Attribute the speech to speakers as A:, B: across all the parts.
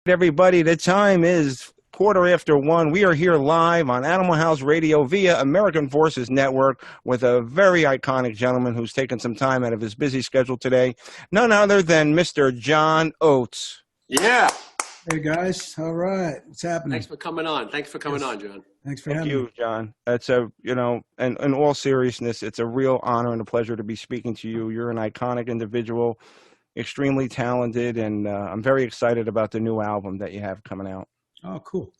A: Everybody, the time is 1:15. We are here live on Animal House Radio via American Forces Network with a very iconic gentleman who's taken some time out of his busy schedule today. None other than Mr. John Oates.
B: Yeah.
C: Hey guys, all right, what's happening?
B: Thanks for coming on. Thanks for coming on, John.
C: Thanks for
A: Thank
C: having
A: you,
C: me.
A: John. It's a, and in all seriousness, it's a real honor and a pleasure to be speaking to you. You're an iconic individual, extremely talented, and I'm very excited about the new album that you have coming out.
C: Oh, cool.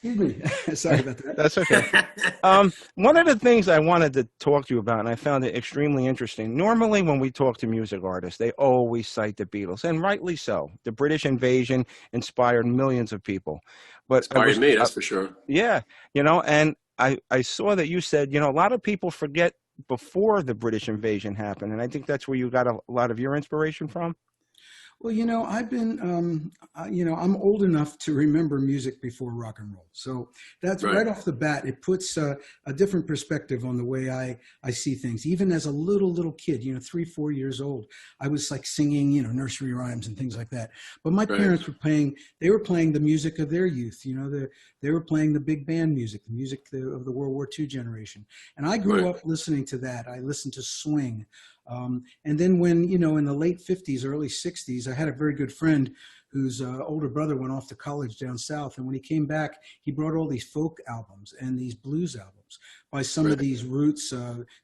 C: Excuse me. Sorry about that.
A: That's okay. One of the things I wanted to talk to you about, and I found it extremely interesting, normally when we talk to music artists, they always cite the Beatles, and rightly so. The British invasion inspired millions of people. But
B: Inspired me, that's for sure.
A: Yeah, and I saw that you said, a lot of people forget before the British invasion happened, and I think that's where you got a lot of your inspiration from.
C: Well, I've been, I'm old enough to remember music before rock and roll. So that's right off the bat, it puts a different perspective on the way I see things. Even as a little kid, 3, 4 years old, I was like singing, nursery rhymes and things like that. But my parents were playing the music of their youth. They were playing the big band music, the music of the World War II generation. And I grew up listening to that. I listened to swing. And then when, in the late 50s, early 60s, I had a very good friend whose older brother went off to college down south. And when he came back, he brought all these folk albums and these blues albums by some of these roots.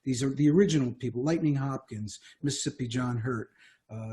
C: These are the original people: Lightning Hopkins, Mississippi John Hurt,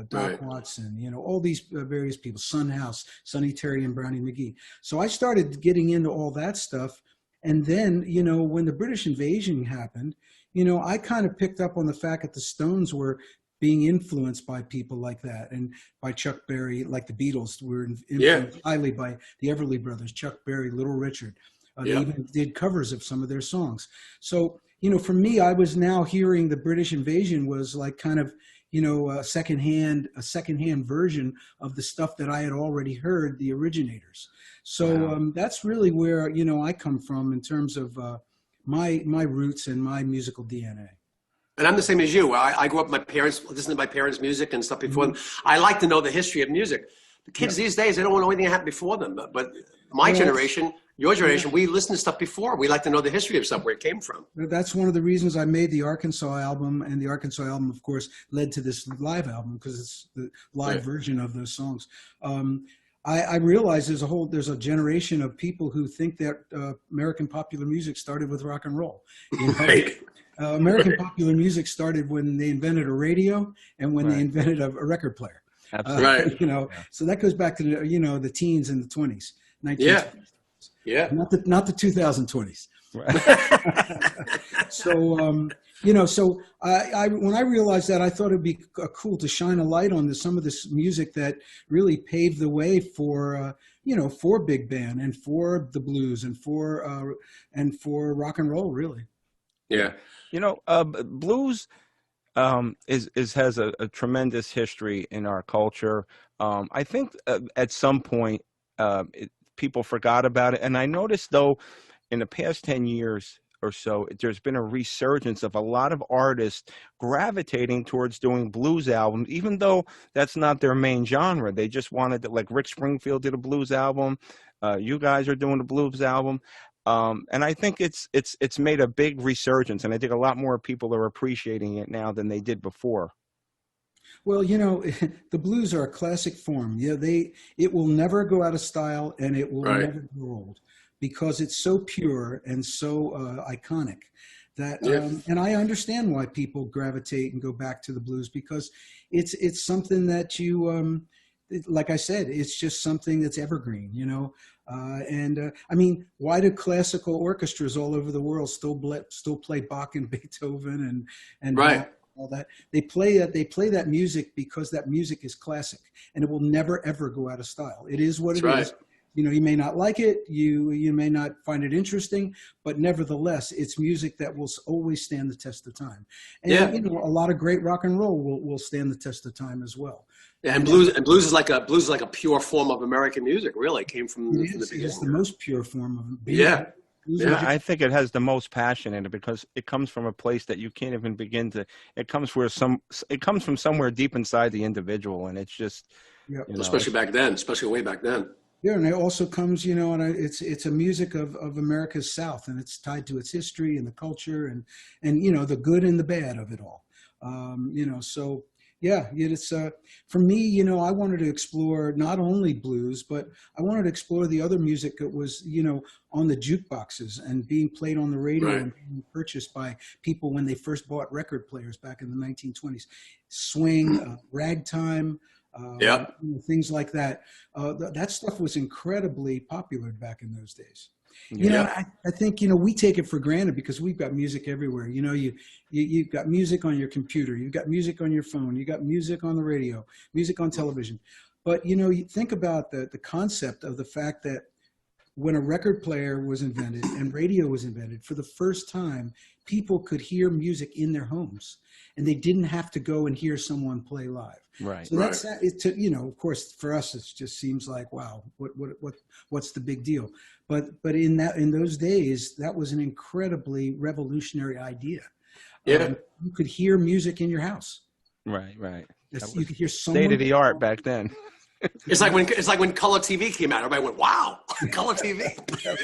C: Doc Watson, all these various people, Son House, Sonny Terry and Brownie McGee. So I started getting into all that stuff. And then, when the British invasion happened, I kind of picked up on the fact that the Stones were being influenced by people like that, and by Chuck Berry, like the Beatles were influenced highly by the Everly Brothers, Chuck Berry, Little Richard. They even did covers of some of their songs. So, for me, I was now hearing the British invasion was like kind of, a secondhand version of the stuff that I had already heard, the originators. So that's really where, I come from in terms of my roots and my musical DNA.
B: And I'm the same as you. I grew up with my parents, listening to my parents' music and stuff before them. I like to know the history of music. The kids these days, they don't want to know anything that happened before them. But my generation, your generation, we listen to stuff before. We like to know the history of stuff, where it came from.
C: That's one of the reasons I made the Arkansas album. And the Arkansas album, of course, led to this live album, because it's the live version of those songs. I realize there's a generation of people who think that American popular music started with rock and roll. American popular music started when they invented a radio and when they invented a record player.
A: Absolutely.
C: So that goes back to the teens and the 20s, 1920s. Not the 2020s. So when I realized that, I thought it'd be cool to shine a light on some of this music that really paved the way for for big band and for the blues and for rock and roll, really.
B: Yeah.
A: Blues has a tremendous history in our culture. I think at some point people forgot about it, and I noticed though in the past 10 years or so, there's been a resurgence of a lot of artists gravitating towards doing blues albums, even though that's not their main genre. They just wanted to, like Rick Springfield did a blues album. You guys are doing a blues album. And I think it's made a big resurgence, and I think a lot more people are appreciating it now than they did before.
C: Well, the blues are a classic form. It will never go out of style, and it will never grow old, because it's so pure and so iconic that, and I understand why people gravitate and go back to the blues, because it's something that you, like I said, it's just something that's evergreen, I mean, why do classical orchestras all over the world still play Bach and Beethoven and all that? They play that music because that music is classic, and it will never ever go out of style. It is what it is. You may not like it, you may not find it interesting, but nevertheless, it's music that will always stand the test of time. And a lot of great rock and roll will stand the test of time as well.
B: Yeah, and blues is like a pure form of American music. Really, it came from the beginning.
C: It's the most pure form of
A: I think it has the most passion in it, because it comes from a place that you can't even begin to. It comes from somewhere deep inside the individual, and it's just
C: Yeah.
A: You know,
B: Especially back then, especially way back then.
C: Yeah, and it also comes, you know, and it's a music of America's South, and it's tied to its history and the culture and you know the good and the bad of it all. You know, so yeah, it's for me, you know, I wanted to explore not only blues, but I wanted to explore the other music that was, you know, on the jukeboxes and being played on the radio
B: Right.
C: and being purchased by people when they first bought record players back in the 1920s. Swing, ragtime.
B: Yeah.
C: Things like that. That stuff was incredibly popular back in those days. You
A: yeah.
C: know,
B: Yeah.
C: I think, you know, we take it for granted because we've got music everywhere. You know, you've got music on your computer, you've got music on your phone, you got music on the radio, music on television. But, you know, you think about the concept of the fact that when a record player was invented and radio was invented, for the first time, people could hear music in their homes and they didn't have to go and hear someone play live.
A: Right.
C: So that's it. You know, of course, for us, it just seems like, wow, what's the big deal? But in those days, that was an incredibly revolutionary idea.
B: Yeah.
C: You could hear music in your house.
A: Right. Right.
C: You could hear someone
A: State of the art back then.
B: It's like when color TV came out. Everybody went, "Wow, color TV,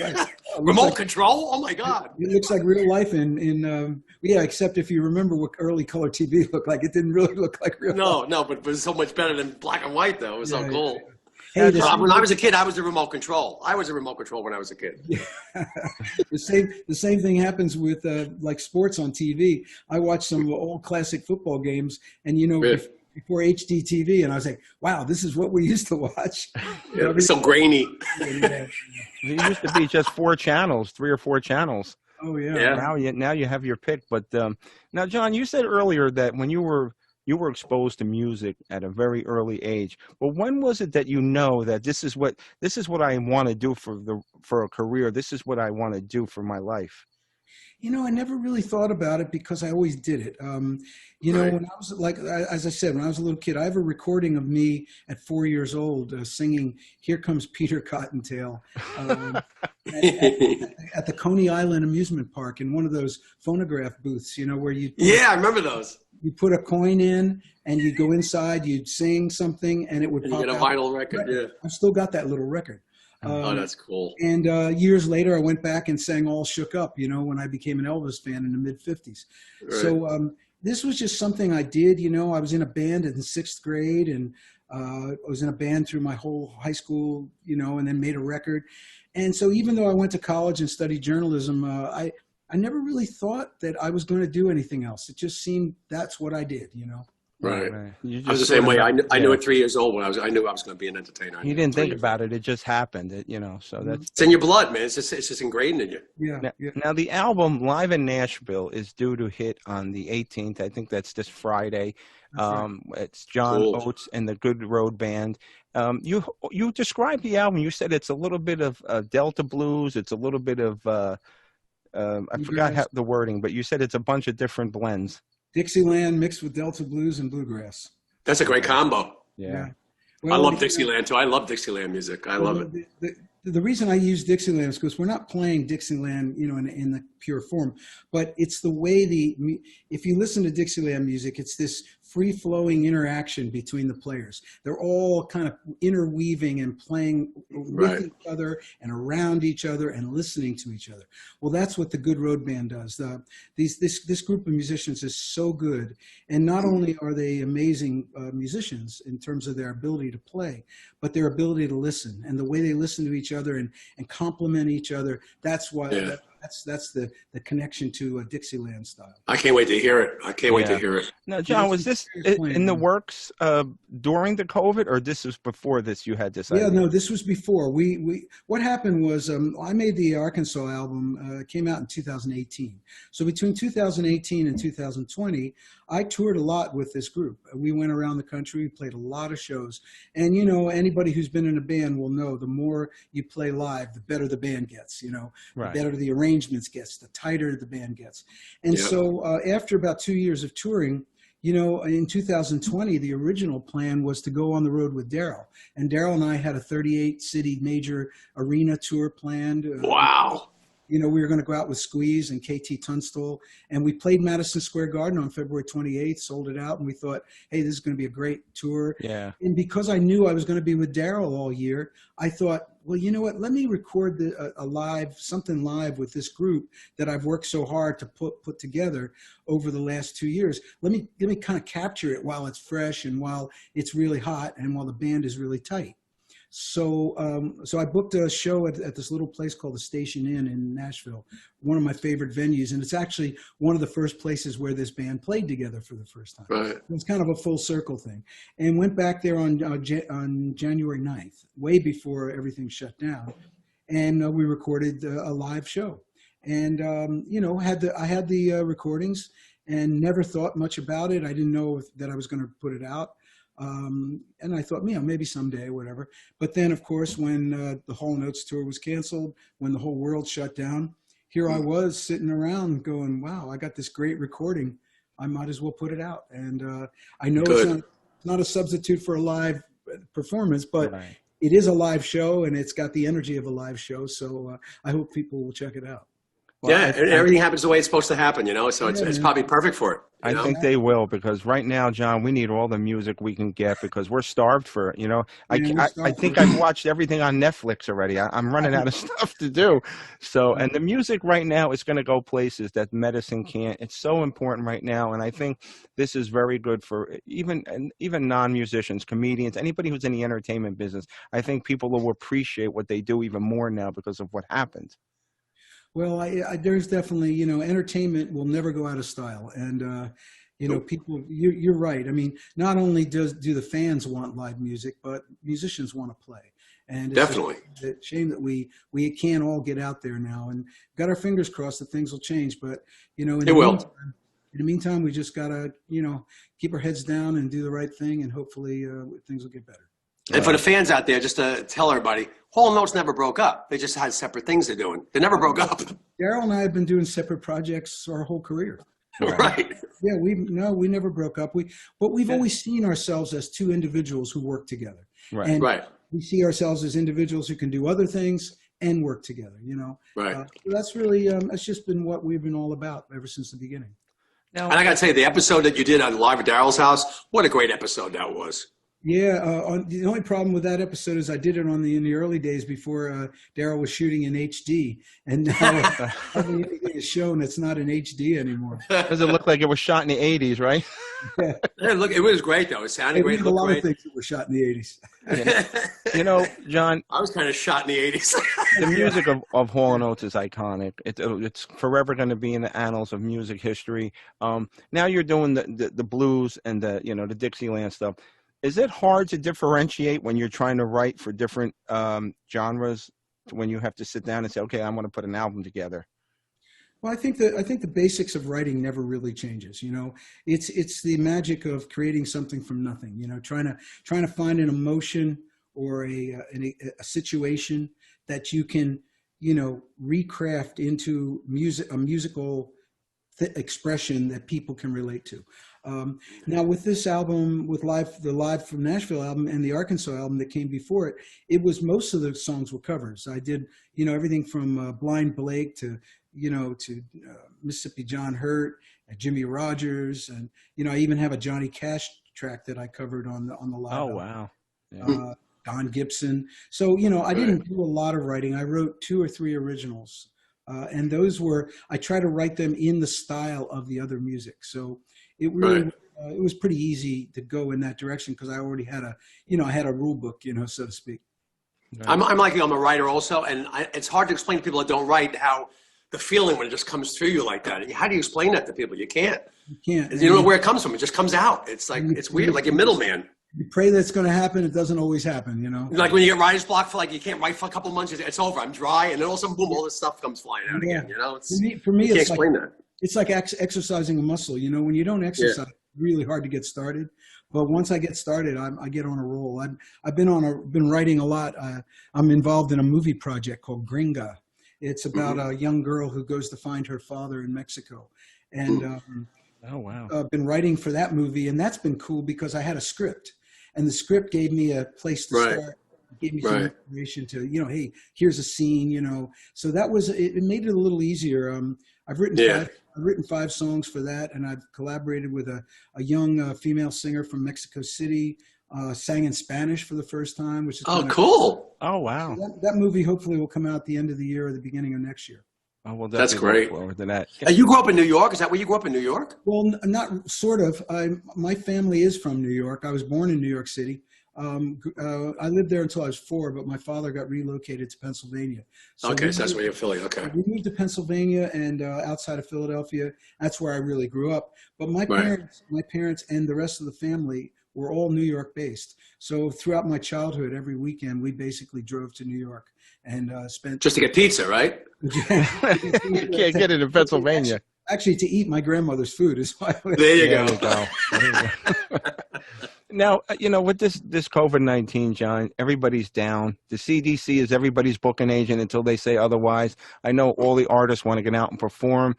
C: Right.
B: remote control! Oh my God!"
C: It looks like real life yeah, except if you remember what early color TV looked like, it didn't really look like real life.
B: No, but it was so much better than black and white, though. It was so cool.
C: Hey,
B: When I was a kid, I was the remote control. I was the remote control when I was a kid.
C: the same thing happens with like sports on TV. I watch some old classic football games, and you know,
B: Yeah.
C: before HD TV, and I was like, wow, this is what we used to watch.
B: Yeah, it was so grainy.
C: Yeah.
A: It used to be just 4 channels, 3 or 4 channels.
C: Oh yeah.
B: Yeah.
A: Now you have your pick. But now, John, you said earlier that when you were exposed to music at a very early age. But when was it that you know that this is what I want to do for a career? This is what I want to do for my life.
C: You know, I never really thought about it because I always did it. You know,
B: Right.
C: when I was like, as I said, when I was a little kid, I have a recording of me at 4 years old singing "Here Comes Peter Cottontail" at the Coney Island amusement park in one of those phonograph booths. You know, where
B: Yeah, I remember those.
C: you put a coin in and you'd go inside, you'd sing something, and it would
B: And you
C: pop
B: get a
C: out.
B: vinyl record. Yeah.
C: I've still got that little record.
B: Oh, that's cool.
C: And years later, I went back and sang "All Shook Up," you know, when I became an Elvis fan in the mid-'50s.
B: Right.
C: So this was just something I did. You know, I was in a band in 6th grade, and I was in a band through my whole high school, you know, and then made a record. And so even though I went to college and studied journalism, I never really thought that I was going to do anything else. It just seemed that's what I did, you know.
B: Right.
A: You
B: I was the
A: just
B: same
A: sort
B: way.
A: of-
B: I knew at 3 years old when I knew I was going to be an entertainer.
A: You didn't think about it. It just happened. You know, so that's.
B: It's in your blood, man. It's just ingrained in you.
C: Yeah.
A: Now,
C: Yeah.
A: now the album Live in Nashville is due to hit on the 18th. I think that's this Friday.
C: That's right.
A: It's John
B: Cool.
A: Oates and the Good Road Band. You described the album. You said it's a little bit of Delta blues. It's a little bit of I forgot the wording, but you said it's a bunch of different blends.
C: Dixieland mixed with Delta blues and bluegrass.
B: That's a great combo.
A: Yeah.
C: Well,
B: I love Dixieland too. I love Dixieland music. I love it.
C: The reason I use Dixieland is because we're not playing Dixieland, you know, in the pure form, but it's the way if you listen to Dixieland music, it's this free-flowing interaction between the players. They're all kind of interweaving and playing with each other and around each other and listening to each other. Well, that's what the Good Road Band does. This group of musicians is so good, and not only are they amazing musicians in terms of their ability to play, but their ability to listen and the way they listen to each other and complement each other. That's why that's the connection to a Dixieland style.
B: I can't wait to hear it. I can't wait to hear it.
A: Now, John, was this in the works during the COVID, or this was before this? You had this idea?
C: Yeah, no, this was before. What happened was I made the Arkansas album. It came out in 2018. So between 2018 and 2020, I toured a lot with this group. We went around the country, we played a lot of shows. And, you know, anybody who's been in a band will know the more you play live, the better the band gets, you know,
A: Right.
C: the better the arrangements gets, the tighter the band gets. And so after about 2 years of touring, you know, in 2020, the original plan was to go on the road with Daryl. And Daryl and I had a 38-city major arena tour planned.
B: Wow.
C: You know, we were going to go out with Squeeze and KT Tunstall, and we played Madison Square Garden on February 28th, sold it out, and we thought, hey, this is going to be a great tour.
A: Yeah.
C: And because I knew I was going to be with Daryl all year, I thought, well, you know what? Let me record something live with this group that I've worked so hard to put together over the last 2 years. Let me kind of capture it while it's fresh and while it's really hot and while the band is really tight. So I booked a show at this little place called the Station Inn in Nashville, one of my favorite venues, and it's actually one of the first places where this band played together for the first time.
B: Right.
C: It's kind of a full circle thing, and went back there on January 9th, way before everything shut down, and we recorded a live show, and you know, I had the recordings and never thought much about it. I didn't know that I was going to put it out. And I thought, you know, maybe someday or whatever. But then, of course, when the Hall & Oates tour was canceled, when the whole world shut down, here I was sitting around going, wow, I got this great recording. I might as well put it out. And I know it's not a substitute for a live performance, but
A: Right.
C: It is a live show, and it's got the energy of a live show. So I hope people will check it out.
A: Well,
B: yeah, and everything happens the way it's supposed to happen, you know, so it's probably perfect for it.
A: I think they will, because right now, John, we need all the music we can get because we're starved for it. You know, I think I've watched everything on Netflix already. I'm running out of stuff to do. So, and the music right now is going to go places that medicine can't. It's so important right now. And I think this is very good for even non-musicians, comedians, anybody who's in the entertainment business. I think people will appreciate what they do even more now because of what happened.
C: Well, there's definitely, you know, entertainment will never go out of style. And, you know, people, you're right. I mean, not only do the fans want live music, but musicians want to play. And it's
B: definitely
C: a shame that we can't all get out there now, and got our fingers crossed that things will change. But, you know, in the meantime, we just got to, you know, keep our heads down and do the right thing, and hopefully things will get better.
B: And for the fans out there, just to tell everybody, Hall & Oates never broke up. They just had separate things they're doing. They never broke up.
C: Daryl and I have been doing separate projects our whole career.
B: Right.
C: Yeah, we never broke up. But we've always seen ourselves as two individuals who work together.
A: Right.
C: And
B: right.
C: we see ourselves as individuals who can do other things and work together, you know.
B: Right.
C: So that's really, that's just been what we've been all about ever since the beginning.
B: Now, and I got to tell you, the episode that you did on Live at Daryl's house, what a great episode that was.
C: Yeah, the only problem with that episode is I did it in the early days before Daryl was shooting in HD, and now everything is shown it's not in HD anymore.
A: Does it look like it was shot in the 80s, right?
C: Yeah.
B: Hey, look, it was great though. It sounded great.
C: A lot of things that were shot in the 80s.
A: You know, John,
B: I was kind of shot in the 80s.
A: the music of Hall & Oates is iconic. It's forever going to be in the annals of music history. Now you're doing the blues and the Dixieland stuff. Is it hard to differentiate when you're trying to write for different genres, when you have to sit down and say, okay, I want to put an album together?
C: Well, I think the basics of writing never really changes. You know, it's the magic of creating something from nothing. You know, trying to find an emotion or a situation that you can, you know, recraft into a musical expression that people can relate to. Now with this album, with the Live from Nashville album and the Arkansas album that came before it, most of the songs were covers. I did, you know, everything from Blind Blake to Mississippi John Hurt, Jimmy Rogers, and, you know, I even have a Johnny Cash track that I covered on the Live album.
A: Oh, wow. Yeah.
C: Don Gibson. So, you know, I didn't do a lot of writing. I wrote 2 or 3 originals. And those I try to write them in the style of the other music. So it really, it was pretty easy to go in that direction because I already had I had a rule book, you know, so to speak.
B: Right. I'm a writer also, and it's hard to explain to people that don't write how the feeling when it just comes through you like that. How do you explain that to people? You can't.
C: You can't.
B: You don't know where it comes from. It just comes out. It's like, it's weird, like a middleman.
C: You pray that's going to happen. It doesn't always happen, you know.
B: Like when you get writer's block for you can't write for a couple of months. It's over. I'm dry, and then all of a sudden, boom, all this stuff comes flying out again. You know,
C: for me,
B: you can't explain that.
C: It's like exercising a muscle. You know, when you don't exercise, it's really hard to get started. But once I get started, I get on a roll. I've been writing a lot. I'm involved in a movie project called Gringa. It's about a young girl who goes to find her father in Mexico, and
A: oh wow,
C: I've been writing for that movie, and that's been cool because I had a script. And the script gave me a place to start gave me some
B: Right.
C: information to, hey, here's a scene, So that was it made it a little easier. I've written
B: Yeah.
C: five songs for that, and I've collaborated with a young female singer from Mexico City. Sang in Spanish for the first time, which is
B: Oh,
C: kind of
B: cool.
A: Oh, wow.
C: that movie. Hopefully, will come out at the end of the year or the beginning of next year.
A: Oh, we'll
B: That's
A: definitely
B: great.
A: look forward to that.
B: You grew up in New York? Is that where you grew up in New York?
C: Well, not sort of. My family is from New York. I was born in New York City. I lived there until I was 4, but my father got relocated to Pennsylvania.
B: Okay, so that's where you're Philly. Okay.
C: We moved to Pennsylvania and outside of Philadelphia. That's where I really grew up. But my
B: Right.
C: parents, and the rest of the family were all New York based. So throughout my childhood, every weekend we basically drove to New York and spent
B: Just to get pizza, right?
A: You can't get it in Pennsylvania.
C: Actually, to eat my grandmother's food is why.
B: There you
A: There
B: go.
A: you go. There you go. Now, with this COVID-19, John, everybody's down. The CDC is everybody's booking agent until they say otherwise. I know all the artists want to get out and perform.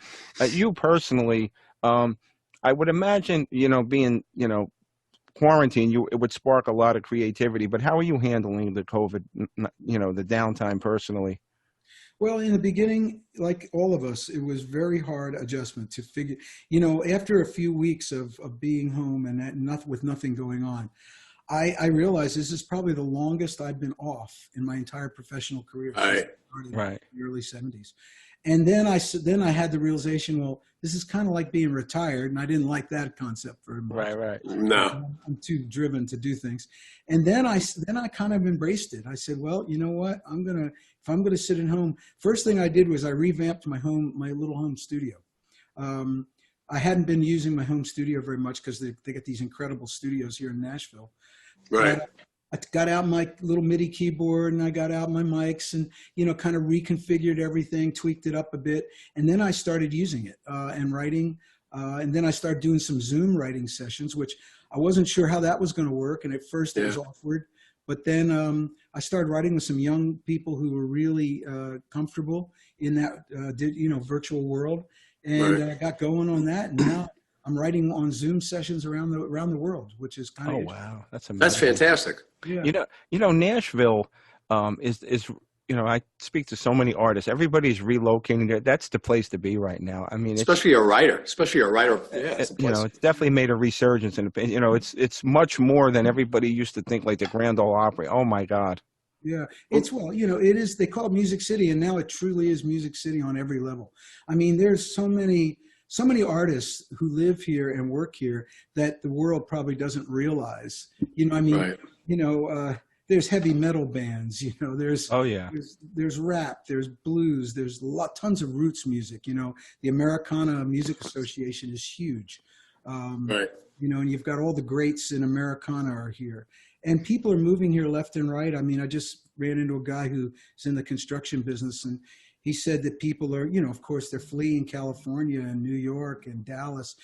A: You personally, I would imagine, being, quarantine, it would spark a lot of creativity. But how are you handling the COVID, the downtime personally?
C: Well, in the beginning, like all of us, it was very hard adjustment to figure, after a few weeks of being home and with nothing going on, I realized this is probably the longest I've been off in my entire professional career.
B: Right.
A: Right.
C: In the early 70s. And then I had the realization, well, this is kind of like being retired. And I didn't like that concept very much.
A: Right.
B: No.
C: I'm too driven to do things. And then I kind of embraced it. I said, well, you know what? If I'm going to sit at home, first thing I did was I revamped my little home studio. I hadn't been using my home studio very much because they got these incredible studios here in Nashville.
B: Right.
C: I got out my little MIDI keyboard and I got out my mics and, kind of reconfigured everything, tweaked it up a bit. And then I started using it and writing. And then I started doing some Zoom writing sessions, which I wasn't sure how that was going to work. And at first it was awkward. But then I started writing with some young people who were really comfortable in that, virtual world. And I got going on that. And now I'm writing on Zoom sessions around the world, which is kind of
A: Wow, that's amazing.
B: That's fantastic.
C: Yeah.
A: Nashville is I speak to so many artists. Everybody's relocating there. That's the place to be right now. I mean,
B: Especially a writer. Yeah, it's
A: it's definitely made a resurgence, and it's much more than everybody used to think. Like the Grand Ole Opry. Oh my God.
C: Yeah, it is. They call it Music City, and now it truly is Music City on every level. I mean, there's so many artists who live here and work here that the world probably doesn't realize.
B: Right.
C: There's heavy metal bands. There's there's rap, there's blues, there's tons of roots music. The Americana Music Association is huge.
B: Right.
C: And you've got all the greats in Americana are here. And people are moving here left and right. I mean, I just ran into a guy who's in the construction business, and he said that people are, of course, they're fleeing California and New York and Dallas.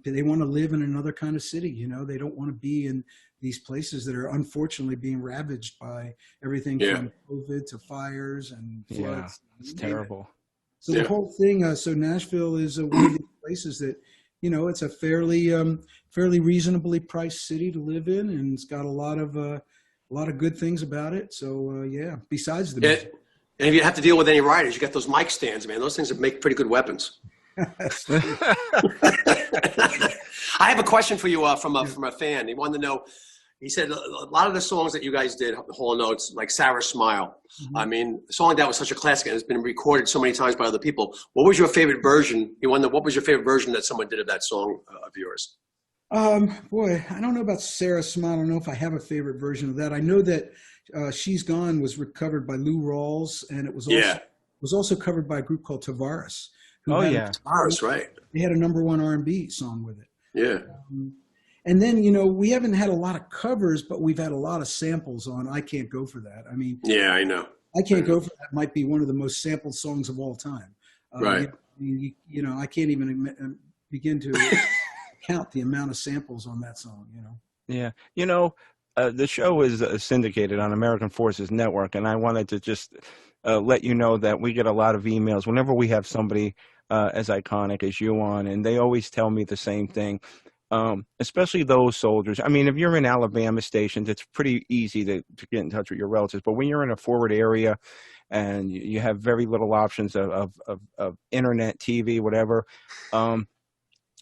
C: They want to live in another kind of city. They don't want to be in these places that are unfortunately being ravaged by everything from COVID to fires and floods.
A: Yeah, it's terrible.
C: So the whole thing, so Nashville is one of these places that, it's a fairly reasonably priced city to live in, and it's got a lot of good things about it. So besides the music.
B: And if you have to deal with any writers, you got those mic stands, man. Those things that make pretty good weapons. I have a question for you from a fan. He wanted to know. He said a lot of the songs that you guys did, the Hall & Oates, like Sarah's Smile. Mm-hmm. I mean, a song like that was such a classic, and it's been recorded so many times by other people. What was your favorite version? He wanted to know, what was your favorite version that someone did of that song of yours?
C: Boy, I don't know about Sarah's Smile. I don't know if I have a favorite version of that. I know that She's Gone was recovered by Lou Rawls, and it was also covered by a group called Tavares.
B: Tavares, right.
C: They had a #1 R&B song with it.
B: Yeah.
C: And then, we haven't had a lot of covers, but we've had a lot of samples on I Can't Go For That. I mean,
B: yeah, I know.
C: I Can't Go For That might be one of the most sampled songs of all time.
B: Right.
C: I can't even begin to count the amount of samples on that song,
A: Yeah. The show is syndicated on American Forces Network, and I wanted to just let you know that we get a lot of emails whenever we have somebody as iconic as you on, and they always tell me the same thing. especially those soldiers. I mean, if you're in Alabama stations, it's pretty easy to get in touch with your relatives. But when you're in a forward area and you have very little options of internet, TV, whatever,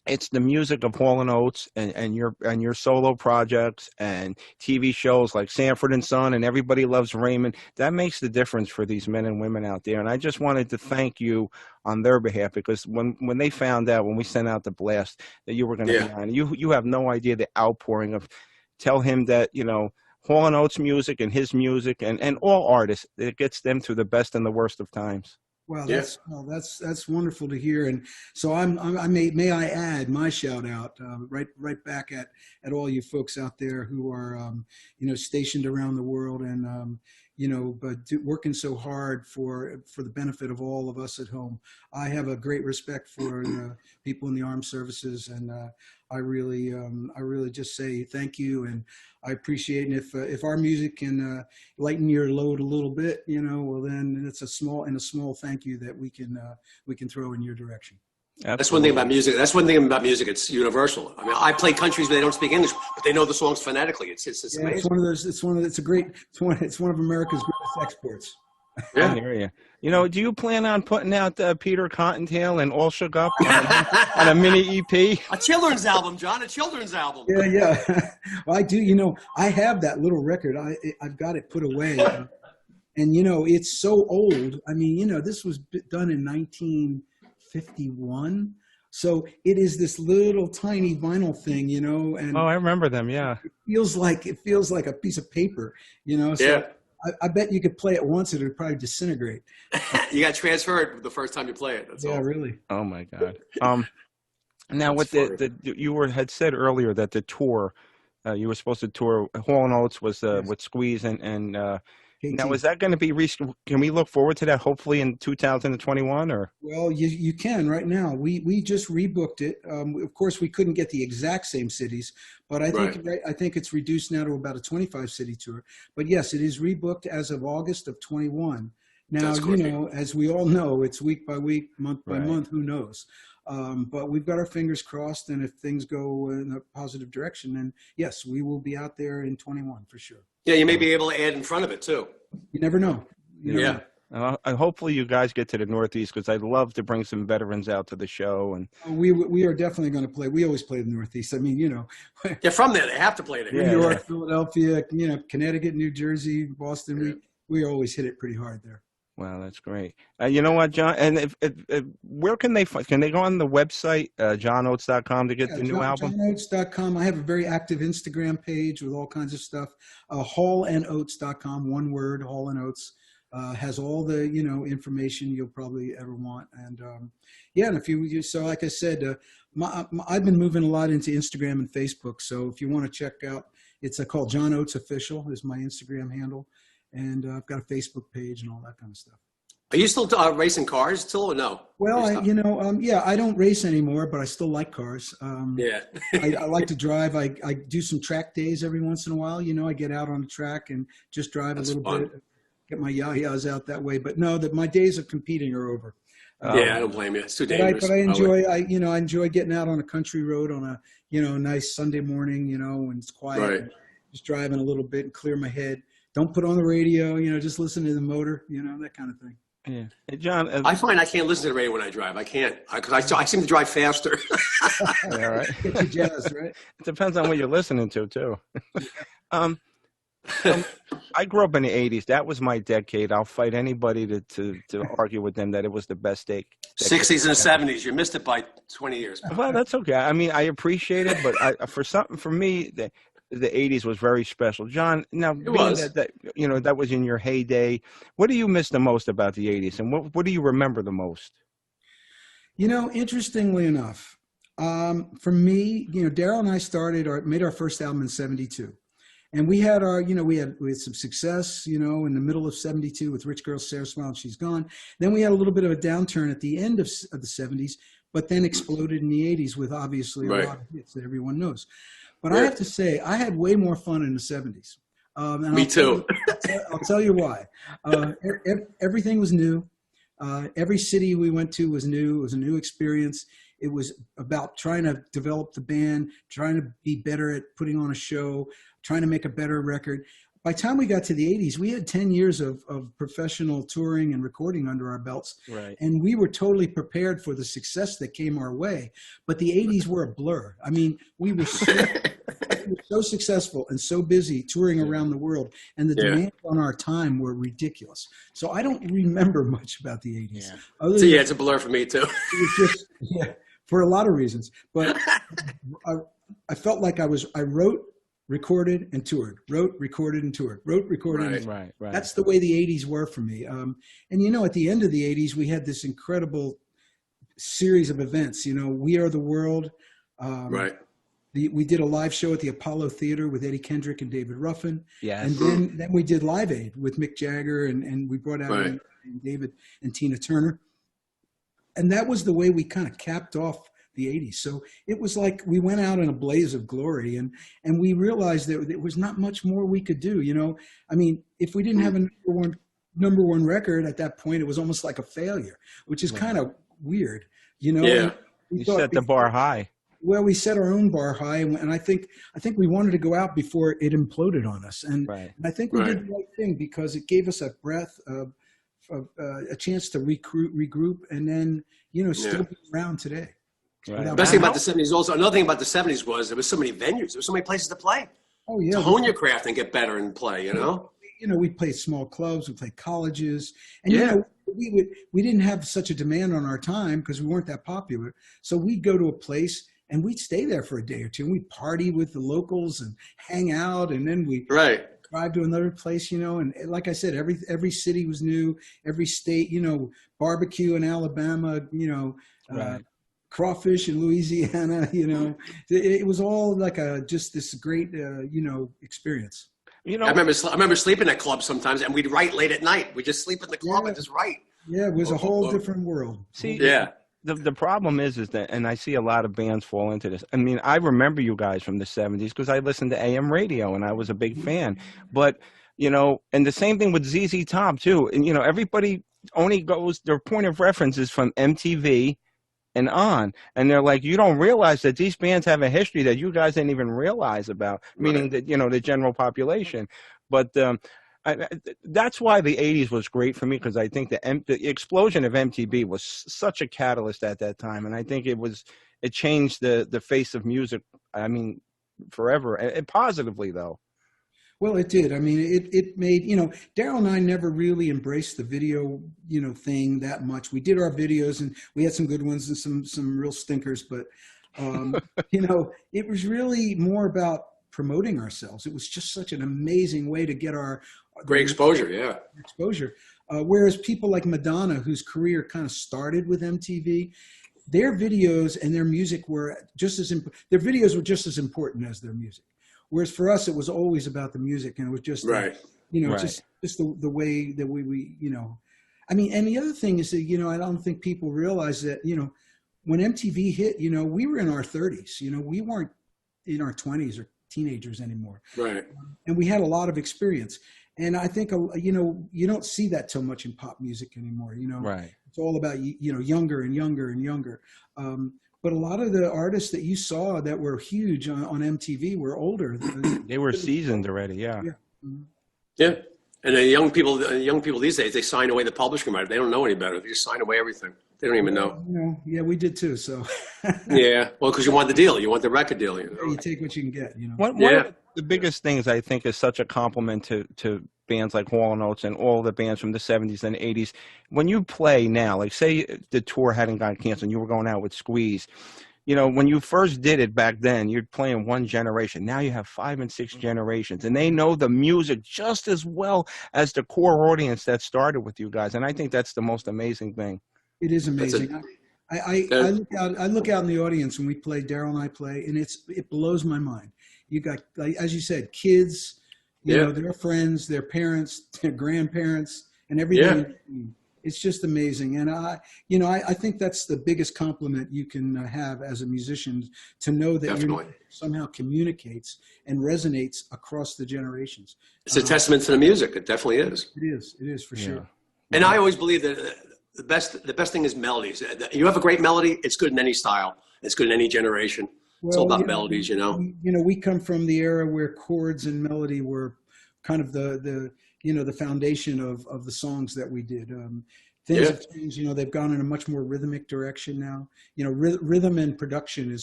A: it's the music of Hall and Oates and your solo projects and TV shows like Sanford and Son and Everybody Loves Raymond. That makes the difference for these men and women out there. And I just wanted to thank you on their behalf, because when they found out, when we sent out the blast that you were going to be on, you have no idea the outpouring of, tell him that, you know, Hall and Oates music and his music and all artists, it gets them through the best and the worst of times.
C: Well, that's wonderful to hear, and so I may I add my shout out right back at all you folks out there who are you know, stationed around the world and you know, but working so hard for the benefit of all of us at home. I have a great respect for the people in the armed services, and I really just say thank you, and I appreciate it. And if our music can lighten your load a little bit, you know, well then it's a small thank you that we can throw in your direction.
A: Absolutely.
B: That's one thing about music. That's one thing about music. It's universal. I mean, I play countries where they don't speak English, but they know the songs phonetically. It's amazing.
C: It's one of those. It's one of America's greatest exports.
A: I hear you. You know, do you plan on putting out Peter Cottontail and All Shook Up on a mini EP?
B: A children's album, John. A children's album.
C: Yeah. Well, I do. You know, I have that little record. I've got it put away, and you know, it's so old. I mean, you know, this was done in 1951. So it is this little tiny vinyl thing, you know. And
A: I remember them. Yeah.
C: It feels like a piece of paper, you know. So I bet you could play it once, it would probably disintegrate.
B: You got transferred the first time you play it. That's all.
C: Really.
A: Oh my God. Now with you had said earlier that the tour, you were supposed to tour. Hall and Oates was with Squeeze and now is that going to be can we look forward to that hopefully in 2021 or? Well,
C: you can right now. We just rebooked it. Of course, we couldn't get the exact same cities, but I think it's reduced now to about a 25 city tour. But yes, it is rebooked as of August of 21. Now, you know, as we all know, it's week by week, month by month. Who knows? But we've got our fingers crossed, and if things go in a positive direction, then yes, we will be out there in 21 for sure.
B: Yeah, you may be able to add in front of it too.
C: You never know.
A: Hopefully you guys get to the Northeast, because I'd love to bring some veterans out to the show. And
C: we are definitely going to play. We always play the Northeast. I mean, you know,
B: they're from there. They have to play there.
C: New York, Philadelphia, you know, Connecticut, New Jersey, Boston. Yeah. We always hit it pretty hard there.
A: Wow, that's great. You know what, John? And if where can they go on the website, johnoates.com, to get the new album?
C: johnoates.com. I have a very active Instagram page with all kinds of stuff. hallandoates.com, one word, Hall and Oates. Has all the, you know, information you'll probably ever want. And and if you, so like I said, I've been moving a lot into Instagram and Facebook. So if you want to check out, it's called John Oates Official is my Instagram handle. And I've got a Facebook page and all that kind of stuff.
B: Are you still racing cars still or no?
C: Well, I don't race anymore, but I still like cars. I like to drive. I do some track days every once in a while. You know, I get out on the track and just drive a little bit, get my yah-yahs out that way. But no, that my days of competing are over.
B: I don't blame you. It's too dangerous.
C: But I enjoy, I enjoy getting out on a country road on a, you know, nice Sunday morning, you know, when it's quiet, and just driving a little bit and clear my head. Don't put on the radio, you know, just listen to the motor, you know, that kind of thing.
A: Yeah. Hey, John.
B: I find I can't listen to the radio when I drive. I can't, because I seem to drive faster.
A: Yeah, right.
C: Get you jazzed, right?
A: It depends on what you're listening to, too. I grew up in the 80s. That was my decade. I'll fight anybody to argue with them that it was the best decade.
B: 60s and 70s. You missed it by 20 years.
A: Well, that's okay. I mean, I appreciate it, but for me, the 80s was very special. John, now that you know, that was in your heyday. What do you miss the most about the 80s, and what do you remember the most?
C: You know, interestingly enough, for me, you know, Daryl and I made our first album in 72. And we had we had some success, you know, in the middle of 72 with Rich Girl, Sarah Smile, and She's Gone. Then we had a little bit of a downturn at the end of the 70s, but then exploded in the 80s with obviously a lot of hits that everyone knows. But I have to say, I had way more fun in the 70s. And
B: Me too.
C: I'll tell you why. Everything was new. Every city we went to was new. It was a new experience. It was about trying to develop the band, trying to be better at putting on a show, trying to make a better record. By the time we got to the 80s, we had 10 years of professional touring and recording under our belts.
A: Right.
C: And we were totally prepared for the success that came our way. But the 80s were a blur. I mean, we were so successful and so busy touring around the world. And the demands on our time were ridiculous. So I don't remember much about the 80s.
B: Yeah, it's a blur for me too.
C: It was just, for a lot of reasons. But I felt like I wrote, recorded, and toured. Wrote, recorded, and toured. Wrote, recorded, and toured.
A: Right.
C: That's the way the 80s were for me. And, you know, at the end of the 80s, we had this incredible series of events. You know, We Are the World. We did a live show at the Apollo Theater with Eddie Kendrick and David Ruffin.
A: Yes.
C: And then we did Live Aid with Mick Jagger, and we brought out David and Tina Turner. And that was the way we kind of capped off the 80s. So it was like we went out in a blaze of glory, and we realized that there was not much more we could do. You know, I mean, if we didn't have a number one record at that point, it was almost like a failure, which is kind of weird. You know,
A: You set the bar high.
C: Well, we set our own bar high, and I think we wanted to go out before it imploded on us, and I think we did the right thing because it gave us a breath of a chance to regroup, and then, you know, still be around today.
B: The best thing about the 70s also, another thing about the 70s was there was so many venues, there were so many places to play.
C: Oh yeah,
B: to hone your craft and get better and play. You know.
C: You know, we played small clubs, we played colleges, and you know, we didn't have such a demand on our time because we weren't that popular. So we'd go to a place and we'd stay there for a day or two, and we'd party with the locals and hang out, and then we drive to another place, you know. And like I said, every city was new, every state, you know, barbecue in Alabama, you know, crawfish in Louisiana, you know. It was all like just this great, you know, experience.
B: You know, I remember sleeping at clubs sometimes, and we'd write late at night. We'd just sleep in the club and just write.
C: Yeah, it was a whole different world.
A: See, the problem is that, and I see a lot of bands fall into this. I mean, I remember you guys from the 70s because I listened to AM radio and I was a big fan. But, you know, and the same thing with ZZ Top too. And, you know, everybody only goes, their point of reference is from MTV and on. And they're like, you don't realize that these bands have a history that you guys didn't even realize about, meaning that, you know, the general population. But that's why the 80s was great for me, because I think the explosion of MTV was such a catalyst at that time. And I think it changed the face of music, I mean, forever, and positively, though.
C: Well, it did. I mean, it made, you know, Daryl and I never really embraced the video, you know, thing that much. We did our videos and we had some good ones and some real stinkers, but, you know, it was really more about promoting ourselves. It was just such an amazing way to get our
B: great exposure.
C: Whereas people like Madonna, whose career kind of started with MTV, their videos and their music were just as their videos were just as important as their music. Whereas for us, it was always about the music, and it was just, you know, just the way that we, you know, I mean, and the other thing is that, you know, I don't think people realize that, you know, when MTV hit, you know, we were in our 30s, you know, we weren't in our 20s or teenagers anymore. And we had a lot of experience. And I think, you know, you don't see that so much in pop music anymore, you know. It's all about, you know, younger and younger and younger. But a lot of the artists that you saw that were huge on MTV were older.
A: They were seasoned already,
B: And the young people these days, they sign away the publishing rights. They don't know any better. They just sign away everything. They don't even know.
C: You know, yeah, we did too. So.
B: Well, because you want the deal, you want the record deal. You know?
C: You take what you can get. You know.
A: One of the biggest things I think is such a compliment to bands like Hall & Oates and all the bands from the 70s and 80s. When you play now, like say the tour hadn't gotten canceled and you were going out with Squeeze, you know, when you first did it back then, you're playing one generation. Now you have 5 and 6 generations, and they know the music just as well as the core audience that started with you guys. And I think that's the most amazing thing.
C: It is amazing. I look out in the audience when we play, Daryl and I play, and it blows my mind. You got, like, as you said, kids, you know, their friends, their parents, their grandparents, and everything. It's just amazing. And you know, I think that's the biggest compliment you can have as a musician, to know that your music somehow communicates and resonates across the generations.
B: It's a testament to the music. It definitely is.
C: It is for sure.
B: And I always believe that the best thing is melodies. You have a great melody, it's good in any style. It's good in any generation. It's all about melodies, you know.
C: We come from the era where chords and melody were kind of the foundation of the songs that we did. Things have changed. They've gone in a much more rhythmic direction now. Rhythm and production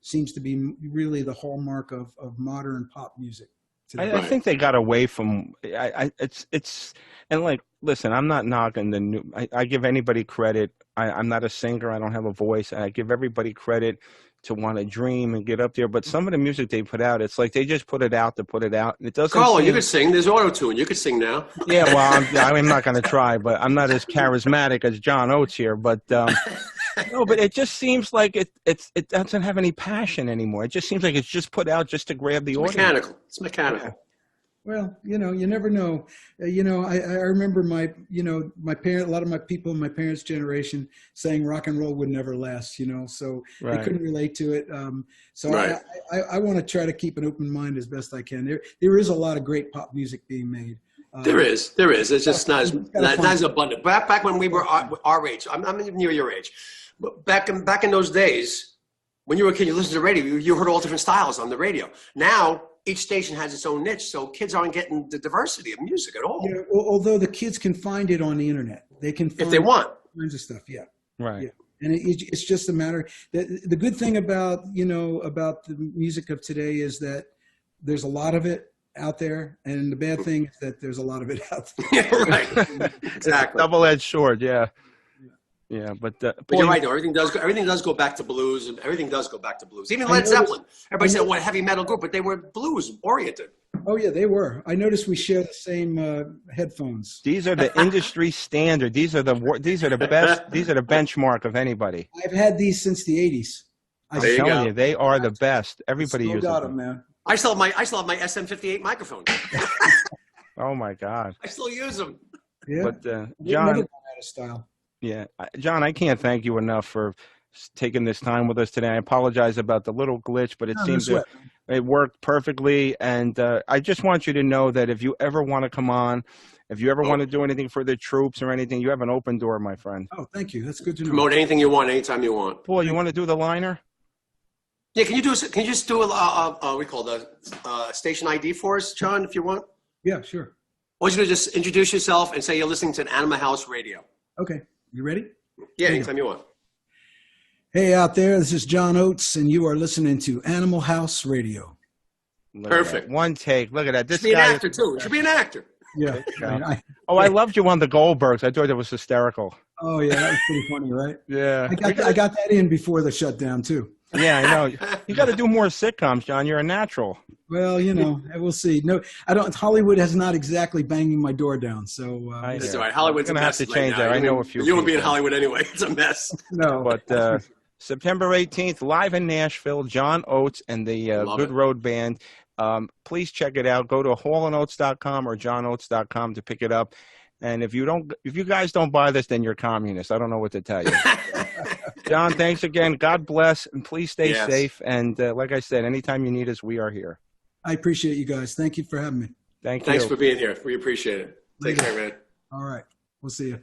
C: seems to be really the hallmark of modern pop music.
A: I think they got away from. And like, listen, I'm not knocking the new. I give anybody credit. I'm not a singer. I don't have a voice. I give everybody credit to want to dream and get up there. But some of the music they put out, it's like they just put it out to put it out. It doesn't.
B: Carlo, you could sing. There's auto-tune. You could sing now.
A: Yeah, well, I'm not going to try, but I'm not as charismatic as John Oates here. But no, but it just seems like it doesn't have any passion anymore. It just seems like it's just put out just to grab the audience.
B: Mechanical. It's mechanical.
C: Yeah. Well, you never know. I remember my parent, a lot of my people in my parents' generation saying rock and roll would never last, so they couldn't relate to it. I want to try to keep an open mind as best I can. There is a lot of great pop music being made.
B: There is. It's just not as abundant. Back when we were our age, I'm near your age, but back in those days, when you were a kid, you listened to the radio, you heard all different styles on the radio. Now, each station has its own niche, so kids aren't getting the diversity of music at all.
C: Yeah, although the kids can find it on the internet. They can find
B: if they want.
C: Kinds of stuff, yeah.
A: Right.
C: Yeah. And it's just a matter. The good thing about the music of today is that there's a lot of it out there, and the bad thing is that there's a lot of it out there.
B: Yeah, right. Exactly.
A: Double-edged sword, yeah. Yeah, but
B: you're right. Though. Everything does go back to blues, and everything does go back to blues. Even Led Zeppelin. Everybody said, "What heavy metal group?" But they were blues oriented.
C: Oh yeah, they were. I noticed we share the same headphones.
A: These are the industry standard. These are the best. These are the benchmark of anybody.
C: I've had these since the '80s.
A: I'm telling you, they are the best. Everybody uses them.
C: Man.
B: I still have my SM58 microphone.
A: Oh my God.
B: I still use them.
C: Yeah.
A: But
C: John,
A: John,
C: out of style.
A: Yeah, John, I can't thank you enough for taking this time with us today. I apologize about the little glitch, but it seems it worked perfectly. And I just want you to know that if you ever want to come on, if you ever want to do anything for the troops or anything, you have an open door, my friend.
C: Oh, thank you. That's good to know.
B: Promote anything you want, anytime you want.
A: Paul, you want to do the liner?
B: Yeah, can you just do we call the station ID for us, John, if you want?
C: Yeah, sure.
B: I want you to just introduce yourself and say you're listening to an Animal House Radio.
C: Okay. You ready?
B: Yeah, anytime you want.
C: Hey, out there, this is John Oates, and you are listening to Animal House Radio.
B: Perfect.
A: One take. Look at that. This
B: should be an actor, too. Should be an actor.
C: Yeah.
A: I loved you on the Goldbergs. I thought it was hysterical.
C: Oh, yeah, that was pretty funny, right?
A: Yeah.
C: I got that in before the shutdown, too.
A: Yeah, I know. You got to do more sitcoms, John. You're a natural.
C: Well, we'll see. No, I don't. Hollywood has not exactly banging my door down. So
B: that's all right. Hollywood's
A: gonna have to change that. I know a few.
B: You won't be in Hollywood anyway. It's a mess.
C: No,
A: but September 18th, live in Nashville, John Oates and the Good Road Band. Please check it out. Go to hallandoates.com or johnoates.com to pick it up. And if you guys don't buy this, then you're communists. I don't know what to tell you. John, thanks again. God bless, and please stay safe. And like I said, anytime you need us, we are here.
C: I appreciate you guys. Thank you for having me.
A: Thanks
B: for being here. We appreciate it. Take care, man.
C: All right. We'll see you.